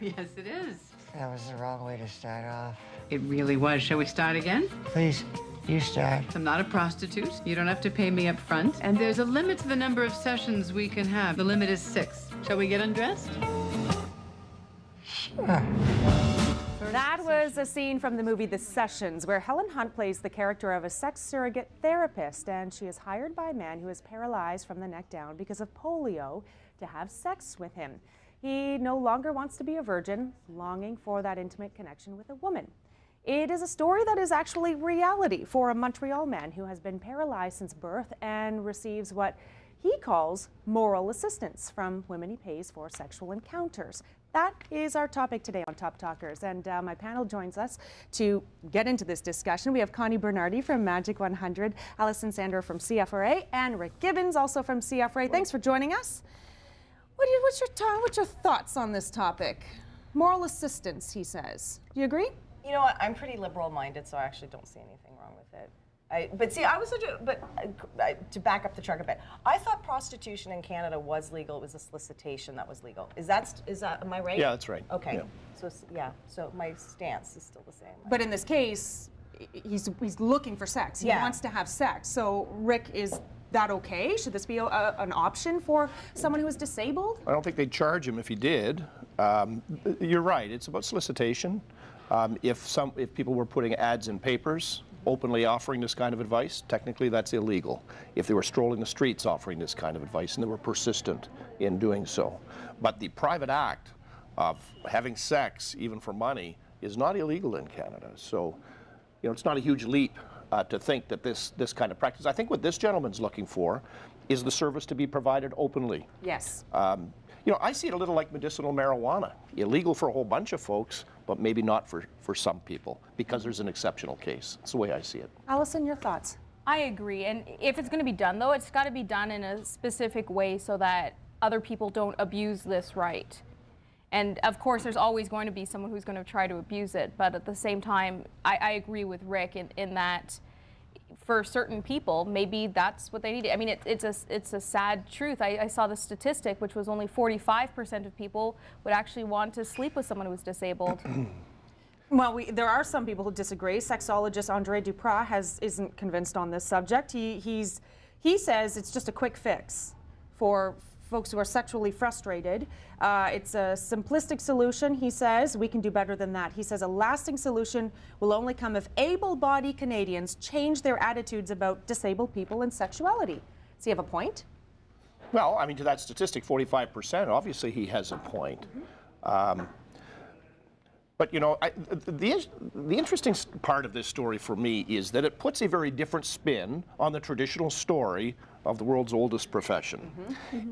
Yes, it is. That was the wrong way to start off. It really was. Shall we start again? Please, you start. I'm not a prostitute. You don't have to pay me up front. And there's a limit to the number of sessions we can have. The limit is 6. Shall we get undressed? Sure. That was a scene from the movie The Sessions, where Helen Hunt plays the character of a sex surrogate therapist, and she is hired by a man who is paralyzed from the neck down because of polio to have sex with him. He no longer wants to be a virgin, longing for that intimate connection with a woman. It is a story that is actually reality for a Montreal man who has been paralyzed since birth and receives what he calls moral assistance from women he pays for sexual encounters. That is our topic today on Top Talkers, and my panel joins us to get into this discussion. We have Connie Bernardi from Majic 100, Alison Sandor from CFRA, and Rick Gibbons, also from CFRA. Thanks for joining us. What's your thoughts on this topic? Moral assistance, he says. Do you agree? You know what? I'm pretty liberal-minded, so I actually don't see anything wrong with it. But see, I was to back up the truck a bit. I thought prostitution in Canada was legal. It was a solicitation that was legal. Is that am I right? Yeah, that's right. Okay. Yeah. So my stance is still the same. But in this case, he's looking for sex. He wants to have sex. So Rick, is that okay? Should this be an option for someone who is disabled? I don't think they'd charge him if he did. You're right. It's about solicitation. If people were putting ads in papers openly offering this kind of advice, technically that's illegal. If they were strolling the streets offering this kind of advice and they were persistent in doing so. But the private act of having sex, even for money, is not illegal in Canada. So, you know, it's not a huge leap to think that this kind of practice. I think what this gentleman's looking for is the service to be provided openly. Yes. You know, I see it a little like medicinal marijuana. Illegal for a whole bunch of folks, but maybe not for some people, because there's an exceptional case. That's the way I see it. Alison, your thoughts? I agree, and if it's going to be done, though, it's got to be done in a specific way so that other people don't abuse this right. And of course, there's always going to be someone who's going to try to abuse it, but at the same time, I agree with Rick in that for certain people, maybe that's what they need. I mean, it's a sad truth. I saw the statistic, which was only 45% of people would actually want to sleep with someone who was disabled. Well, there are some people who disagree. Sexologist Andre Duprat isn't convinced on this subject. He says it's just a quick fix for folks who are sexually frustrated. It's a simplistic solution, he says. We can do better than that. He says a lasting solution will only come if able-bodied Canadians change their attitudes about disabled people and sexuality. Does he have a point? Well, I mean, to that statistic, 45%, obviously he has a point. But, you know, the interesting part of this story for me is that it puts a very different spin on the traditional story of the world's oldest profession.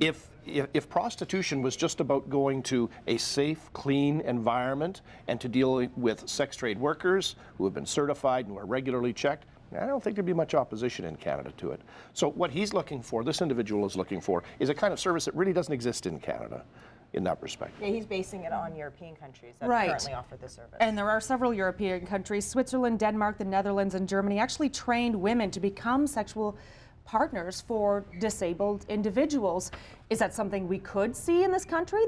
If prostitution was just about going to a safe, clean environment and to deal with sex trade workers who have been certified and who are regularly checked, I don't think there'd be much opposition in Canada to it. So what he's looking for, this individual is looking for, is a kind of service that really doesn't exist in Canada in that respect. Yeah, he's basing it on European countries that currently offer this service. And there are several European countries, Switzerland, Denmark, the Netherlands, and Germany, actually trained women to become sexual partners for disabled individuals. Is that something we could see in this country?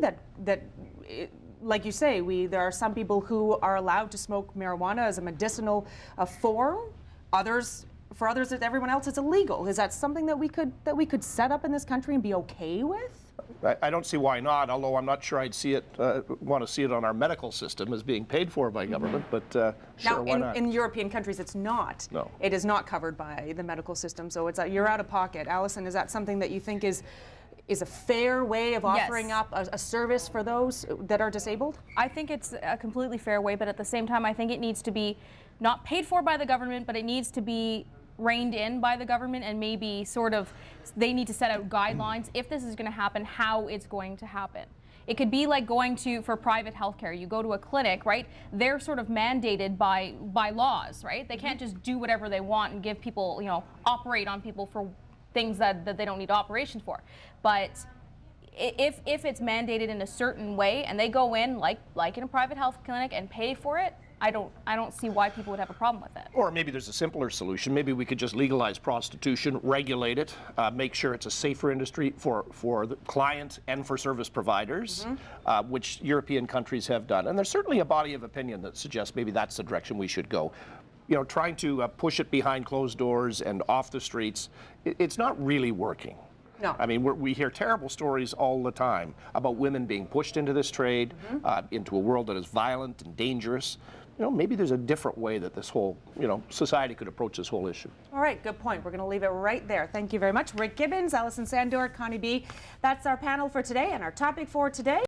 Like you say, there are some people who are allowed to smoke marijuana as a medicinal form. For others, everyone else, it's illegal. Is that something that we could set up in this country and be okay with? I don't see why not, although I'm not sure I'd want to see it on our medical system as being paid for by government, but sure, why not? In European countries, it's not. No. It is not covered by the medical system, so you're out of pocket. Alison, is that something that you think is a fair way of offering up a service for those that are disabled? I think it's a completely fair way, but at the same time, I think it needs to be not paid for by the government, but it needs to be reined in by the government, and maybe they need to set out guidelines if this is going to happen, how it's going to happen. It could be like going for private healthcare. You go to a clinic, right? They're sort of mandated by laws, right? They can't just do whatever they want and give people, operate on people for things that they don't need operations for. But if it's mandated in a certain way and they go in like in a private health clinic and pay for it, I don't see why people would have a problem with it. Or maybe there's a simpler solution. Maybe we could just legalize prostitution, regulate it, make sure it's a safer industry for the client and for service providers, which European countries have done. And there's certainly a body of opinion that suggests maybe that's the direction we should go. You know, trying to push it behind closed doors and off the streets, it's not really working. No. I mean, we hear terrible stories all the time about women being pushed into this trade, into a world that is violent and dangerous. You know, maybe there's a different way that this whole, you know, society could approach this whole issue. All right, good point. We're going to leave it right there. Thank you very much. Rick Gibbons, Alison Sandor, Connie B. That's our panel for today and our topic for today.